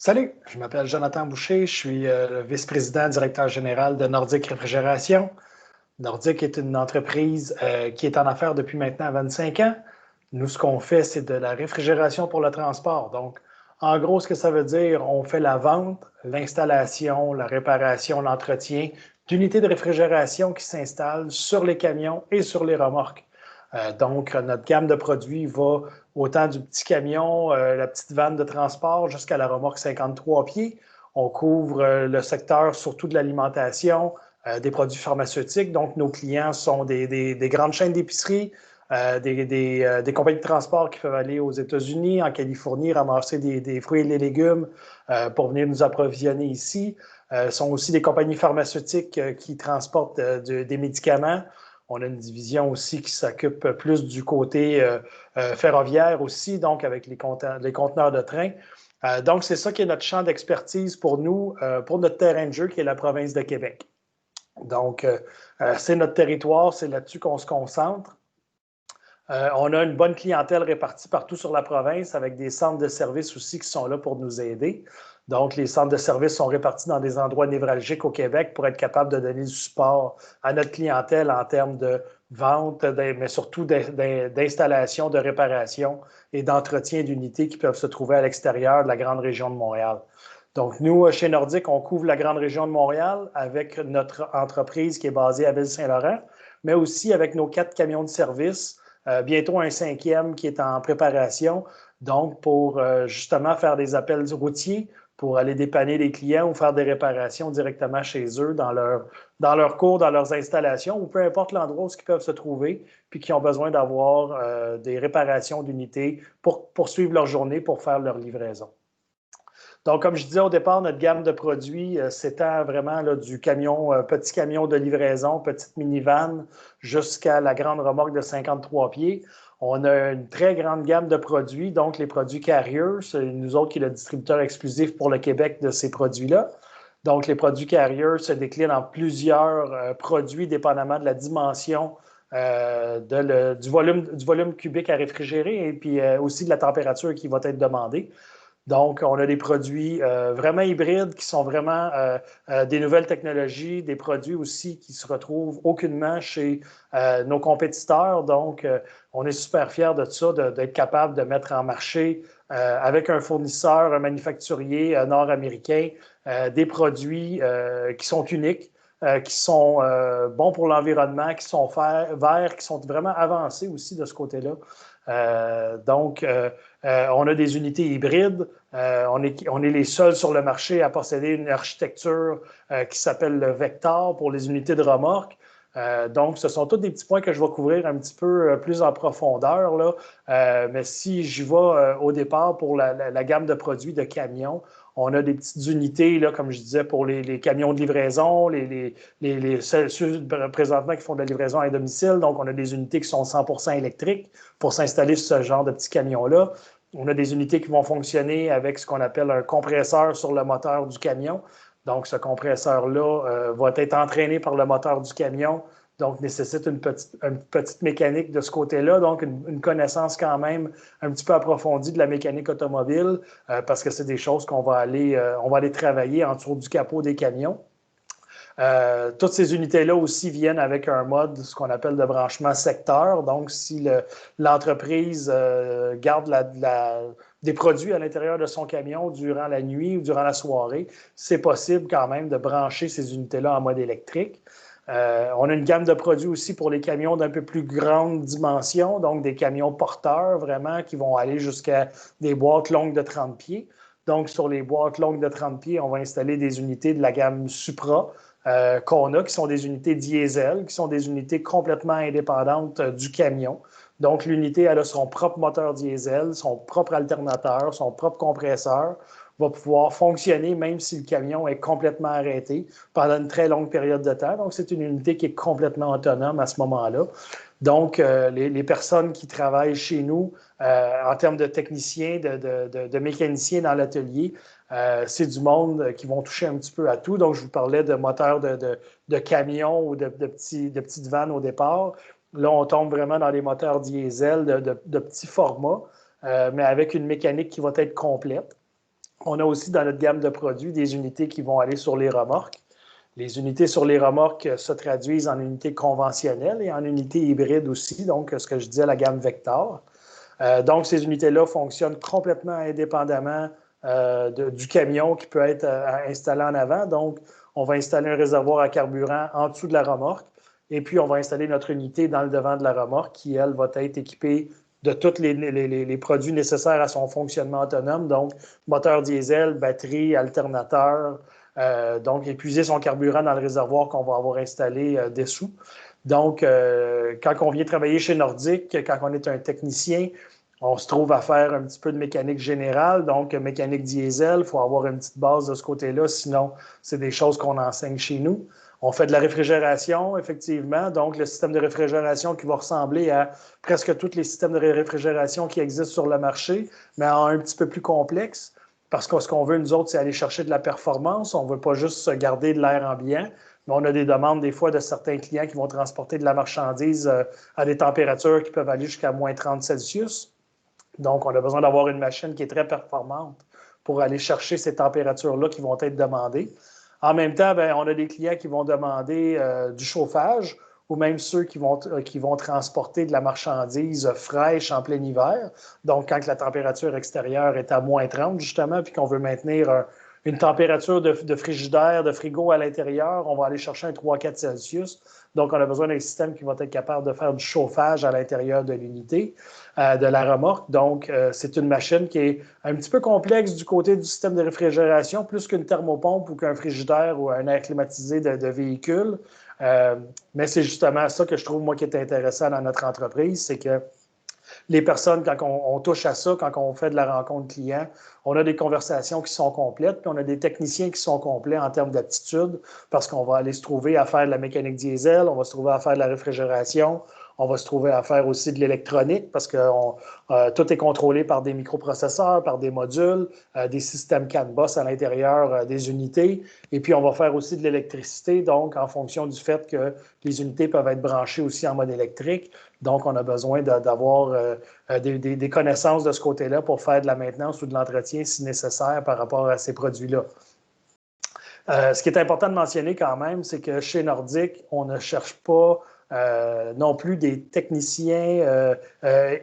Salut, je m'appelle Jonathan Boucher, je suis le vice-président directeur général de Nordic Réfrigération. Nordic est une entreprise qui est en affaires depuis maintenant 25 ans. Nous, ce qu'on fait, c'est de la réfrigération pour le transport. Donc, en gros, ce que ça veut dire, on fait la vente, l'installation, la réparation, l'entretien d'unités de réfrigération qui s'installent sur les camions et sur les remorques. Donc, notre gamme de produits va autant du petit camion, la petite vanne de transport jusqu'à la remorque 53 pieds. On couvre le secteur surtout de l'alimentation, des produits pharmaceutiques. Donc, nos clients sont des grandes chaînes d'épicerie, des compagnies de transport qui peuvent aller aux États-Unis, en Californie, ramasser des fruits et des légumes pour venir nous approvisionner ici. Sont aussi des compagnies pharmaceutiques qui transportent des médicaments. On a une division aussi qui s'occupe plus du côté ferroviaire aussi, donc avec les conteneurs de train. Donc, c'est ça qui est notre champ d'expertise pour nous, pour notre terrain de jeu qui est la province de Québec. Donc, c'est notre territoire, c'est là-dessus qu'on se concentre. On a une bonne clientèle répartie partout sur la province avec des centres de services aussi qui sont là pour nous aider. Donc, les centres de services sont répartis dans des endroits névralgiques au Québec pour être capable de donner du support à notre clientèle en termes de vente, mais surtout d'installation, de réparation et d'entretien d'unités qui peuvent se trouver à l'extérieur de la grande région de Montréal. Donc, nous, chez Nordic, on couvre la grande région de Montréal avec notre entreprise qui est basée à Ville-Saint-Laurent, mais aussi avec nos 4 camions de service. Bientôt un 5e qui est en préparation, donc pour justement faire des appels routiers, pour aller dépanner les clients ou faire des réparations directement chez eux dans leur cours, dans leurs installations, ou peu importe l'endroit où ils peuvent se trouver, puis qui ont besoin d'avoir des réparations d'unités pour poursuivre leur journée, pour faire leur livraison. Donc, comme je disais au départ, notre gamme de produits s'étend vraiment là, du camion, petit camion de livraison, petite minivan, jusqu'à la grande remorque de 53 pieds. On a une très grande gamme de produits, donc les produits Carrier, c'est nous autres qui est le distributeur exclusif pour le Québec de ces produits-là. Donc, les produits Carrier se déclinent en plusieurs produits, dépendamment de la dimension du volume cubique à réfrigérer et puis aussi de la température qui va être demandée. Donc, on a des produits vraiment hybrides qui sont vraiment des nouvelles technologies, des produits aussi qui se retrouvent aucunement chez nos compétiteurs. Donc, on est super fiers de ça, d'être capable de mettre en marché avec un fournisseur, un manufacturier nord-américain, des produits qui sont uniques, qui sont bons pour l'environnement, qui sont verts, qui sont vraiment avancés aussi de ce côté-là. Donc, on a des unités hybrides. On est les seuls sur le marché à posséder une architecture qui s'appelle le Vector pour les unités de remorque. Donc, ce sont tous des petits points que je vais couvrir un petit peu plus en profondeur, là. Mais si j'y vais au départ pour la gamme de produits de camions, on a des petites unités, là, comme je disais, pour les camions de livraison, ceux présentement qui font de la livraison à domicile. Donc, on a des unités qui sont 100% électriques pour s'installer sur ce genre de petits camions-là. On a des unités qui vont fonctionner avec ce qu'on appelle un compresseur sur le moteur du camion. Donc, ce compresseur-là va être entraîné par le moteur du camion, donc nécessite une petite mécanique de ce côté-là, donc une connaissance quand même un petit peu approfondie de la mécanique automobile, parce que c'est des choses qu'on va aller travailler en dessous du capot des camions. Toutes ces unités-là aussi viennent avec un mode, ce qu'on appelle de branchement secteur. Donc, si l'entreprise garde des produits à l'intérieur de son camion durant la nuit ou durant la soirée, c'est possible quand même de brancher ces unités-là en mode électrique. On a une gamme de produits aussi pour les camions d'un peu plus grande dimension, donc des camions porteurs vraiment qui vont aller jusqu'à des boîtes longues de 30 pieds. Donc, sur les boîtes longues de 30 pieds, on va installer des unités de la gamme Supra qu'on a, qui sont des unités diesel, qui sont des unités complètement indépendantes du camion. Donc, l'unité, elle a son propre moteur diesel, son propre alternateur, son propre compresseur, va pouvoir fonctionner même si le camion est complètement arrêté pendant une très longue période de temps. Donc, c'est une unité qui est complètement autonome à ce moment-là. Donc, les personnes qui travaillent chez nous en termes de techniciens, de mécaniciens dans l'atelier, c'est du monde qui vont toucher un petit peu à tout. Donc, je vous parlais de moteurs de camions ou de petites vannes au départ. Là, on tombe vraiment dans les moteurs diesel de petits formats, mais avec une mécanique qui va être complète. On a aussi dans notre gamme de produits des unités qui vont aller sur les remorques. Les unités sur les remorques se traduisent en unités conventionnelles et en unités hybrides aussi, donc ce que je disais, la gamme Vector. Donc, ces unités-là fonctionnent complètement indépendamment du camion qui peut être installé en avant. Donc, on va installer un réservoir à carburant en dessous de la remorque et puis on va installer notre unité dans le devant de la remorque qui, elle, va être équipée de tous les produits nécessaires à son fonctionnement autonome, donc moteur diesel, batterie, alternateur, donc épuiser son carburant dans le réservoir qu'on va avoir installé dessous. Donc, quand on vient travailler chez Nordic, quand on est un technicien, on se trouve à faire un petit peu de mécanique générale, donc mécanique diesel, il faut avoir une petite base de ce côté-là, sinon c'est des choses qu'on enseigne chez nous. On fait de la réfrigération, effectivement, donc le système de réfrigération qui va ressembler à presque tous les systèmes de réfrigération qui existent sur le marché, mais en un petit peu plus complexe, parce que ce qu'on veut, nous autres, c'est aller chercher de la performance. On ne veut pas juste garder de l'air ambiant, mais on a des demandes des fois de certains clients qui vont transporter de la marchandise à des températures qui peuvent aller jusqu'à moins 30 Celsius. Donc, on a besoin d'avoir une machine qui est très performante pour aller chercher ces températures-là qui vont être demandées. En même temps, bien, on a des clients qui vont demander du chauffage ou même ceux qui vont transporter de la marchandise fraîche en plein hiver. Donc, quand la température extérieure est à moins 30, justement, puis qu'on veut maintenir une température de frigidaire, de frigo à l'intérieur, on va aller chercher un 3-4 Celsius. Donc, on a besoin d'un système qui va être capable de faire du chauffage à l'intérieur de l'unité, de la remorque. Donc, c'est une machine qui est un petit peu complexe du côté du système de réfrigération, plus qu'une thermopompe ou qu'un frigidaire ou un air climatisé de véhicule. Mais c'est justement ça que je trouve, moi, qui est intéressant dans notre entreprise, c'est que les personnes, quand on touche à ça, quand on fait de la rencontre client, on a des conversations qui sont complètes, puis on a des techniciens qui sont complets en termes d'aptitude, parce qu'on va aller se trouver à faire de la mécanique diesel, on va se trouver à faire de la réfrigération, on va se trouver à faire aussi de l'électronique, parce que tout est contrôlé par des microprocesseurs, par des modules, des systèmes CAN-BUS à l'intérieur des unités, et puis on va faire aussi de l'électricité, donc en fonction du fait que les unités peuvent être branchées aussi en mode électrique. Donc, on a besoin d'avoir des connaissances de ce côté-là pour faire de la maintenance ou de l'entretien si nécessaire par rapport à ces produits-là. Ce qui est important de mentionner quand même, c'est que chez Nordic, on ne cherche pas non plus des techniciens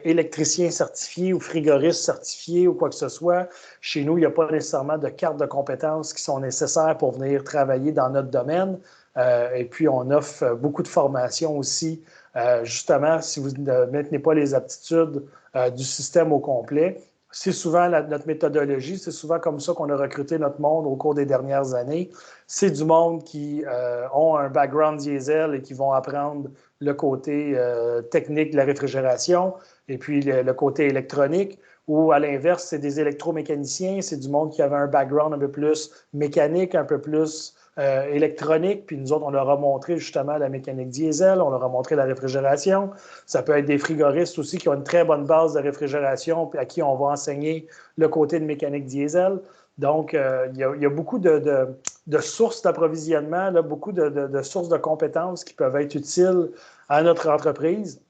électriciens certifiés ou frigoristes certifiés ou quoi que ce soit. Chez nous, il n'y a pas nécessairement de cartes de compétences qui sont nécessaires pour venir travailler dans notre domaine. Et puis, on offre beaucoup de formations aussi. Justement, si vous ne maintenez pas les aptitudes du système au complet, c'est souvent notre méthodologie, c'est souvent comme ça qu'on a recruté notre monde au cours des dernières années. C'est du monde qui ont un background diesel et qui vont apprendre le côté technique de la réfrigération et puis le côté électronique. Ou à l'inverse, c'est des électromécaniciens, c'est du monde qui avait un background un peu plus mécanique, un peu plus électronique, puis nous autres, on leur a montré justement la mécanique diesel, on leur a montré la réfrigération. Ça peut être des frigoristes aussi qui ont une très bonne base de réfrigération, puis à qui on va enseigner le côté de mécanique diesel. Donc, il y a beaucoup de sources d'approvisionnement, beaucoup de sources de compétences qui peuvent être utiles à notre entreprise.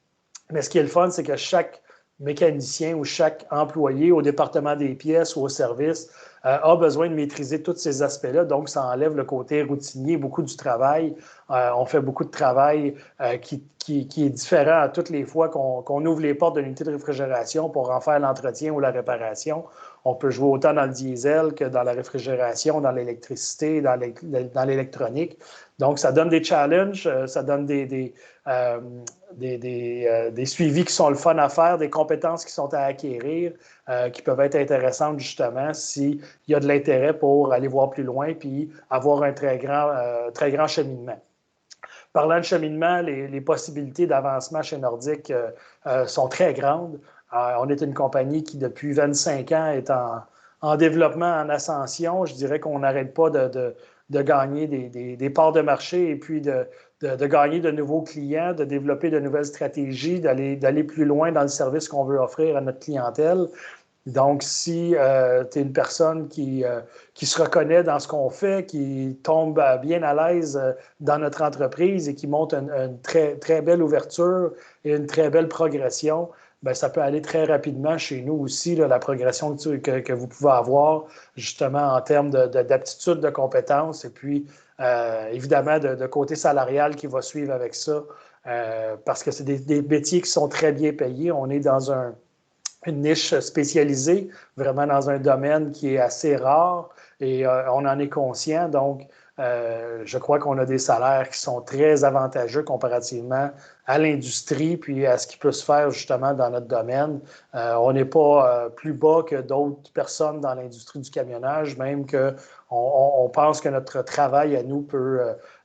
Mais ce qui est le fun, c'est que chaque mécanicien ou chaque employé au département des pièces ou au service a besoin de maîtriser tous ces aspects-là. Donc, ça enlève le côté routinier, beaucoup du travail. On fait beaucoup de travail qui est différent à toutes les fois qu'on ouvre les portes de l'unité de réfrigération pour en faire l'entretien ou la réparation. On peut jouer autant dans le diesel que dans la réfrigération, dans l'électricité, dans l'électronique. Donc, ça donne des challenges, ça donne des suivis qui sont le fun à faire, des compétences qui sont à acquérir, qui peuvent être intéressantes justement s'il y a de l'intérêt pour aller voir plus loin puis avoir un très grand cheminement. Parlant de cheminement, les possibilités d'avancement chez Nordic sont très grandes. On est une compagnie qui, depuis 25 ans, est en développement, en ascension. Je dirais qu'on n'arrête pas de gagner des parts de marché et puis de gagner de nouveaux clients, de développer de nouvelles stratégies, d'aller plus loin dans le service qu'on veut offrir à notre clientèle. Donc, si tu es une personne qui se reconnaît dans ce qu'on fait, qui tombe bien à l'aise dans notre entreprise et qui montre une très, très belle ouverture et une très belle progression, bien, ça peut aller très rapidement chez nous aussi, là, la progression que vous pouvez avoir, justement, en termes d'aptitude, de compétences, et puis, évidemment, de côté salarial qui va suivre avec ça, parce que c'est des métiers qui sont très bien payés. On est dans une niche spécialisée, vraiment dans un domaine qui est assez rare et on en est conscient. Donc, je crois qu'on a des salaires qui sont très avantageux comparativement à l'industrie puis à ce qui peut se faire justement dans notre domaine. On n'est pas plus bas que d'autres personnes dans l'industrie du camionnage, même qu'on pense que notre travail à nous peut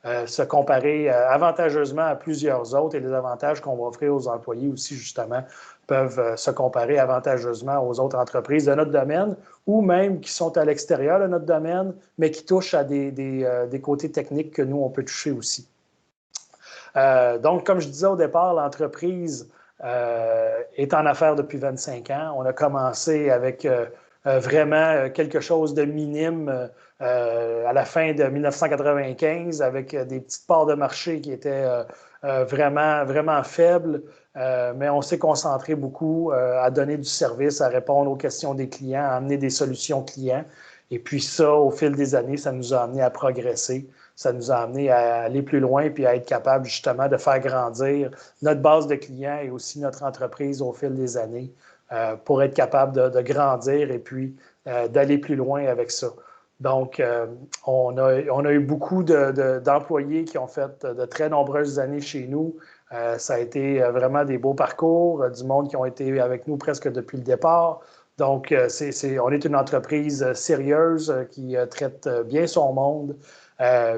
se comparer avantageusement à plusieurs autres et les avantages qu'on va offrir aux employés aussi, justement, peuvent se comparer avantageusement aux autres entreprises de notre domaine ou même qui sont à l'extérieur de notre domaine, mais qui touchent à des côtés techniques que nous, on peut toucher aussi. Donc, comme je disais au départ, l'entreprise est en affaires depuis 25 ans. On a commencé avec vraiment quelque chose de minime à la fin de 1995 avec des petites parts de marché qui étaient vraiment, vraiment faibles. Mais on s'est concentré beaucoup à donner du service, à répondre aux questions des clients, à amener des solutions clients. Et puis ça, au fil des années, ça nous a amené à progresser. Ça nous a amené à aller plus loin puis à être capable justement de faire grandir notre base de clients et aussi notre entreprise au fil des années pour être capable de grandir et puis d'aller plus loin avec ça. Donc, on a eu beaucoup d'employés qui ont fait de très nombreuses années chez nous. Ça a été vraiment des beaux parcours, du monde qui ont été avec nous presque depuis le départ. Donc, on est une entreprise sérieuse qui traite bien son monde.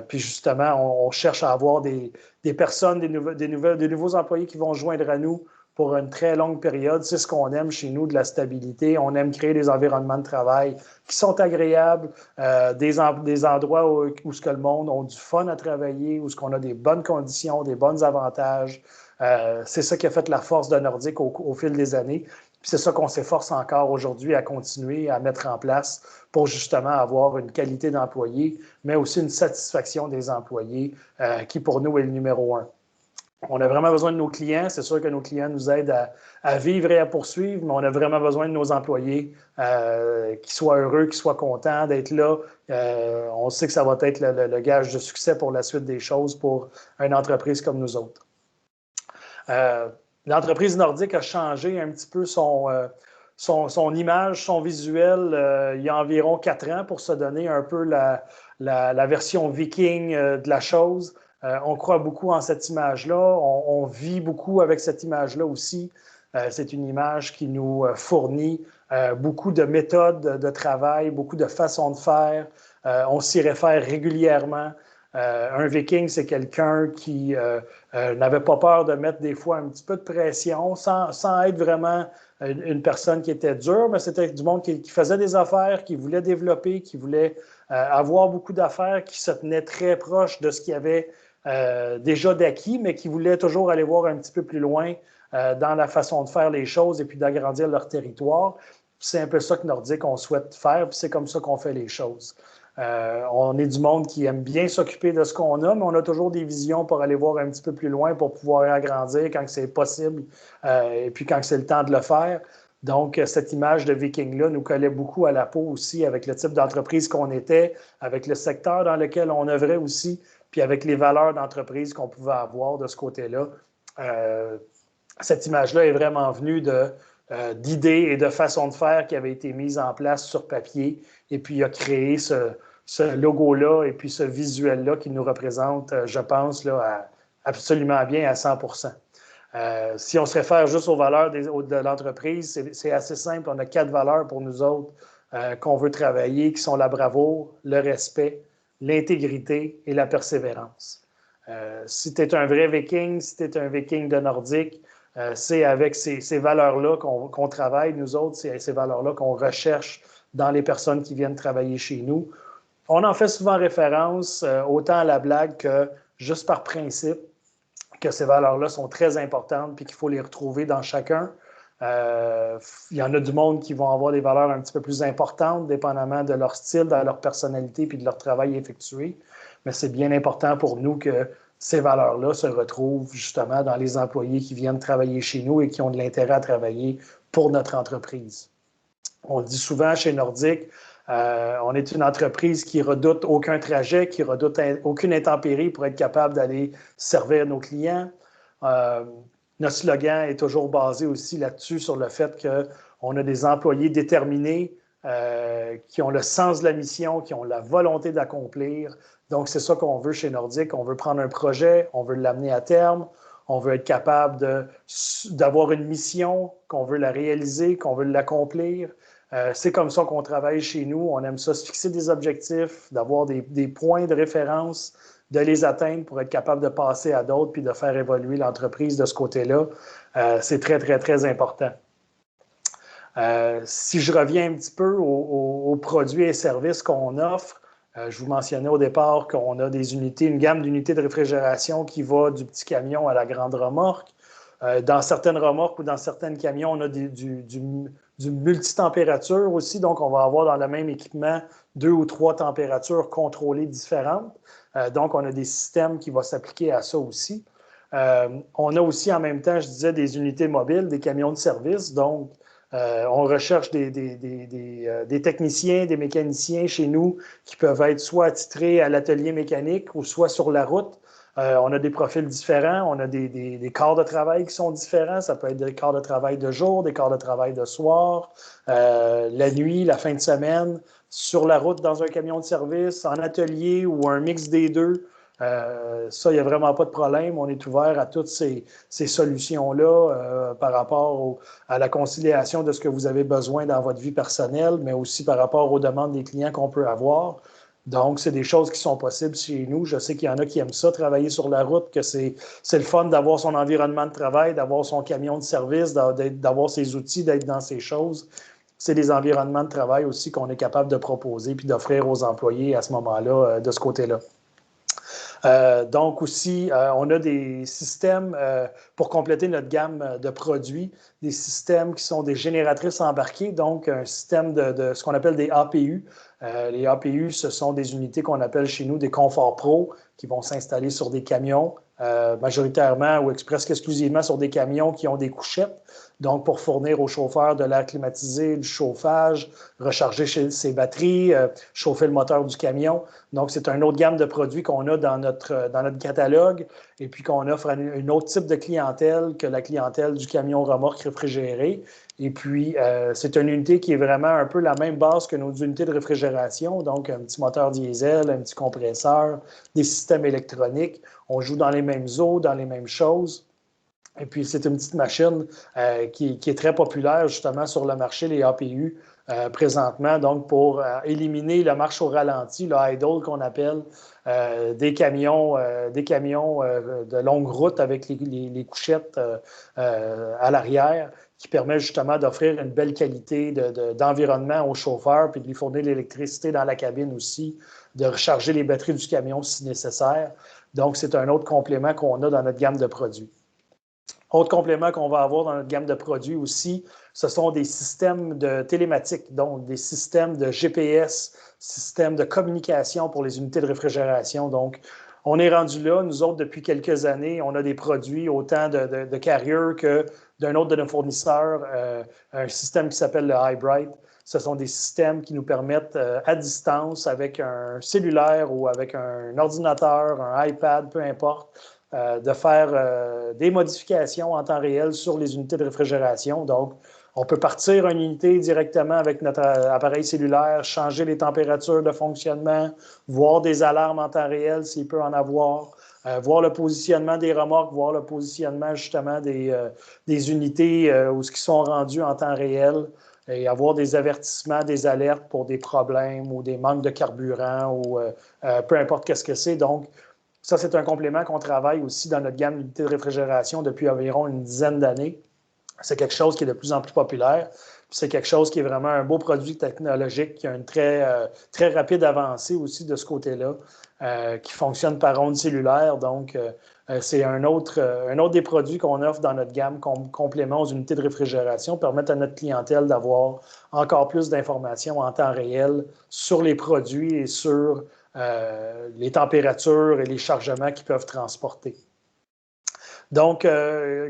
Puis justement, on cherche à avoir des personnes, des nouveaux employés qui vont joindre à nous pour une très longue période. C'est ce qu'on aime chez nous, de la stabilité. On aime créer des environnements de travail qui sont agréables, des endroits où ce que le monde a du fun à travailler, où ce qu'on a des bonnes conditions, des bons avantages. C'est ça qui a fait la force de Nordic au fil des années. Puis c'est ça qu'on s'efforce encore aujourd'hui à continuer à mettre en place pour justement avoir une qualité d'employé, mais aussi une satisfaction des employés qui pour nous est le numéro un. On a vraiment besoin de nos clients. C'est sûr que nos clients nous aident à vivre et à poursuivre, mais on a vraiment besoin de nos employés qui soient heureux, qui soient contents d'être là. On sait que ça va être le gage de succès pour la suite des choses pour une entreprise comme nous autres. L'entreprise Nordic a changé un petit peu son image, son visuel il y a environ 4 ans pour se donner un peu la version viking de la chose. On croit beaucoup en cette image-là. On vit beaucoup avec cette image-là aussi. C'est une image qui nous fournit beaucoup de méthodes de travail, beaucoup de façons de faire. On s'y réfère régulièrement. Un viking, c'est quelqu'un qui n'avait pas peur de mettre des fois un petit peu de pression sans être vraiment une personne qui était dure, mais c'était du monde qui faisait des affaires, qui voulait développer, qui voulait avoir beaucoup d'affaires, qui se tenait très proche de ce qu'il y avait déjà d'acquis, mais qui voulaient toujours aller voir un petit peu plus loin dans la façon de faire les choses et puis d'agrandir leur territoire. C'est un peu ça que Nordic, on souhaite faire, puis c'est comme ça qu'on fait les choses. On est du monde qui aime bien s'occuper de ce qu'on a, mais on a toujours des visions pour aller voir un petit peu plus loin, pour pouvoir agrandir quand c'est possible et puis quand c'est le temps de le faire. Donc, cette image de Viking-là nous collait beaucoup à la peau aussi avec le type d'entreprise qu'on était, avec le secteur dans lequel on œuvrait aussi, puis avec les valeurs d'entreprise qu'on pouvait avoir de ce côté-là. Cette image-là est vraiment venue d'idées et de façons de faire qui avaient été mises en place sur papier et puis a créé ce logo-là et puis ce visuel-là qui nous représente, je pense, là, absolument bien à 100%. Si on se réfère juste aux valeurs de l'entreprise, c'est assez simple. On a 4 valeurs pour nous autres qu'on veut travailler, qui sont la bravoure, le respect, l'intégrité et la persévérance. Si tu es un vrai viking, si tu es un viking de Nordic, c'est avec ces valeurs-là qu'on travaille, nous autres, c'est ces valeurs-là qu'on recherche dans les personnes qui viennent travailler chez nous. On en fait souvent référence, autant à la blague que juste par principe, que ces valeurs-là sont très importantes puis qu'il faut les retrouver dans chacun. Il y en a du monde qui vont avoir des valeurs un petit peu plus importantes, dépendamment de leur style, de leur personnalité puis de leur travail effectué. Mais c'est bien important pour nous que ces valeurs-là se retrouvent justement dans les employés qui viennent travailler chez nous et qui ont de l'intérêt à travailler pour notre entreprise. On dit souvent chez Nordic, on est une entreprise qui redoute aucun trajet, qui redoute aucune intempérie pour être capable d'aller servir nos clients. Notre slogan est toujours basé aussi là-dessus, sur le fait qu'on a des employés déterminés, qui ont le sens de la mission, qui ont la volonté d'accomplir. Donc, c'est ça qu'on veut chez Nordic. On veut prendre un projet, on veut l'amener à terme, on veut être capable d'avoir une mission, qu'on veut la réaliser, qu'on veut l'accomplir. C'est comme ça qu'on travaille chez nous. On aime ça, se fixer des objectifs, d'avoir des points de référence, de les atteindre pour être capable de passer à d'autres puis de faire évoluer l'entreprise de ce côté-là. C'est très, très, très important. Si je reviens un petit peu aux produits et services qu'on offre, je vous mentionnais au départ qu'on a une gamme d'unités de réfrigération qui va du petit camion à la grande remorque. Dans certaines remorques ou dans certains camions, on a du multitempérature aussi, donc on va avoir dans le même équipement 2 ou 3 températures contrôlées différentes. Donc, on a des systèmes qui vont s'appliquer à ça aussi. On a aussi en même temps, je disais, des unités mobiles, des camions de service. Donc, on recherche des techniciens, des mécaniciens chez nous qui peuvent être soit attitrés à l'atelier mécanique ou soit sur la route. On a des profils différents, on a des quarts de travail qui sont différents. Ça peut être des quarts de travail de jour, des quarts de travail de soir, la nuit, la fin de semaine, sur la route dans un camion de service, en atelier ou un mix des deux. Ça, il n'y a vraiment pas de problème. On est ouvert à toutes ces solutions-là par rapport à la conciliation de ce que vous avez besoin dans votre vie personnelle, mais aussi par rapport aux demandes des clients qu'on peut avoir. Donc, c'est des choses qui sont possibles chez nous. Je sais qu'il y en a qui aiment ça, travailler sur la route, que c'est le fun d'avoir son environnement de travail, d'avoir son camion de service, d'avoir ses outils, d'être dans ces choses. C'est des environnements de travail aussi qu'on est capable de proposer puis d'offrir aux employés à ce moment-là, de ce côté-là. Donc aussi, on a des systèmes pour compléter notre gamme de produits, des systèmes qui sont des génératrices embarquées, donc un système de ce qu'on appelle des APU. Les APU, ce sont des unités qu'on appelle chez nous des Confort Pro qui vont s'installer sur des camions, majoritairement ou presque exclusivement sur des camions qui ont des couchettes. Donc, pour fournir aux chauffeurs de l'air climatisé, du chauffage, recharger ses batteries, chauffer le moteur du camion. Donc, c'est une autre gamme de produits qu'on a dans notre catalogue et puis qu'on offre à un autre type de clientèle que la clientèle du camion remorque réfrigéré. Et puis, c'est une unité qui est vraiment un peu la même base que nos unités de réfrigération, donc un petit moteur diesel, un petit compresseur, des systèmes électroniques. On joue dans les mêmes eaux, dans les mêmes choses. Et puis, c'est une petite machine qui est très populaire justement sur le marché, les APU, présentement, donc pour éliminer la marche au ralenti, le idle qu'on appelle, des camions de longue route avec les couchettes à l'arrière, qui permet justement d'offrir une belle qualité d'environnement aux chauffeurs, puis de lui fournir l'électricité dans la cabine aussi, de recharger les batteries du camion si nécessaire. Donc, c'est un autre complément qu'on a dans notre gamme de produits. Autre complément qu'on va avoir dans notre gamme de produits aussi, ce sont des systèmes de télématique, donc des systèmes de GPS, systèmes de communication pour les unités de réfrigération. Donc, on est rendu là. Nous autres, depuis quelques années, on a des produits autant de Carrier que d'un autre de nos fournisseurs, un système qui s'appelle le iBright. Ce sont des systèmes qui nous permettent, à distance, avec un cellulaire ou avec un ordinateur, un iPad, peu importe, de faire des modifications en temps réel sur les unités de réfrigération. Donc, on peut partir une unité directement avec notre appareil cellulaire, changer les températures de fonctionnement, voir des alarmes en temps réel s'il peut en avoir, voir le positionnement des remorques, voir le positionnement justement des unités où ce qui sont rendues en temps réel et avoir des avertissements, des alertes pour des problèmes ou des manques de carburant ou peu importe qu'est-ce que c'est. Donc, ça, c'est un complément qu'on travaille aussi dans notre gamme d'unités de réfrigération depuis environ une dizaine d'années. C'est quelque chose qui est de plus en plus populaire. C'est quelque chose qui est vraiment un beau produit technologique, qui a une très rapide avancée aussi de ce côté-là, qui fonctionne par ondes cellulaires. Donc, c'est un autre des produits qu'on offre dans notre gamme comme complément aux unités de réfrigération, permettent à notre clientèle d'avoir encore plus d'informations en temps réel sur les produits et sur les températures et les chargements qu'ils peuvent transporter. Donc,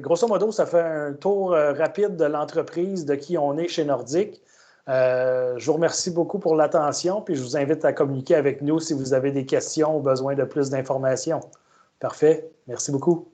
grosso modo, ça fait un tour rapide de l'entreprise, de qui on est chez Nordic. Je vous remercie beaucoup pour l'attention, puis je vous invite à communiquer avec nous si vous avez des questions ou besoin de plus d'informations. Parfait. Merci beaucoup.